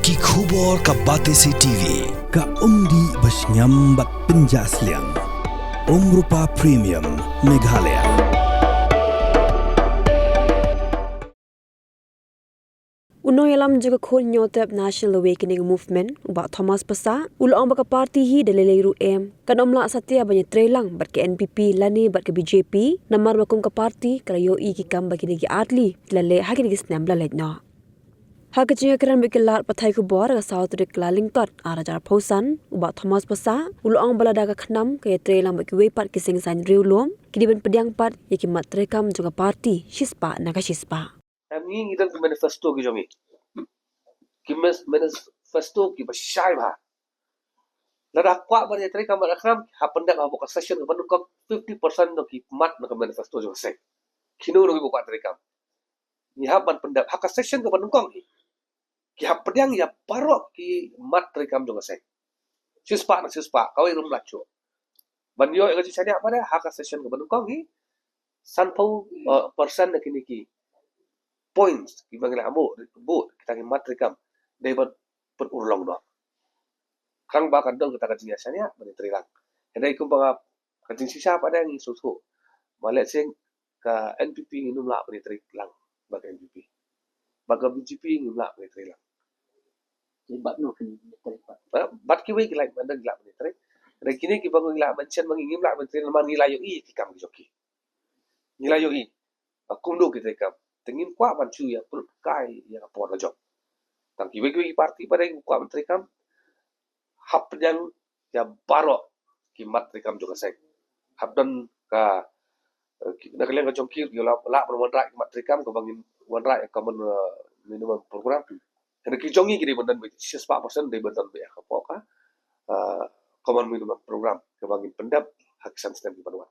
Ki khubor ka Batesi TV ka umdi bas nyambat penjaslian Rupa Premium Meghalaya. Uno yalam juga khol nyotep National Awakening Movement ba Thomas Pasa ulang baka parti hi deleleru kanomla satya banya trelang bar ke NPP lani bar ke BJP namar makum ka parti karayo i ki kam bagi nigi atli lale hagi nigi snambla letno hak jinga bikilar pathai ku bor ga South Rik Lalingtot arajar Phosan ba Thomas Pasa ulang balada ka khnam ke trelang baki we part kising san riulom kidiban pediang part yaki matrekam juga parti shispa naga shispa Kami ngitan ke manifesto ki jongi. Manifesto ki basyai ba. Lada kwa ba ya kam rakam ha pendak ba ka session ka bandung 50% no ki mat no ka manifesto jo se. Kino no ki kwa kam. Ni ha ban pendak ha ka session ka bandung kong ki ha pedang ya parok ki mat kam jo se. Sispa kawai rum lacho. Ban yo ga ji apa dah ha ka session ka bandung kong hi sanpau persen na kini ki points ki bangla ambo bo kita ki matrikam debat perulong do kang ba kadang kita kajinya sanya bani trilang hedai kum ba kajing sisa pada ni susu malet sing ka NPP nginum la bani trilang ba NPP ba BJP nginum la bani trilang bat no kan bat ki we ki like bandang la bani tri hedai kini ki bangun la mention mangingim la bani trilang man ngilayo i ki kam ki joki ngilayo i akumdo ki trikam tengin kwa bancu ya perut kai ya kapor na job tang ki wegi parti pada kwa menteri kam hap yang ya baro ki menteri kam juga sai hap dan ka nak liang ka jongki yo la wan rai menteri kam ko bangin wan rai common minimum program dan ki jongi ki bendan be 6% de bendan be kapor ka common minimum program ke bangin pendap hak san stem ki panuan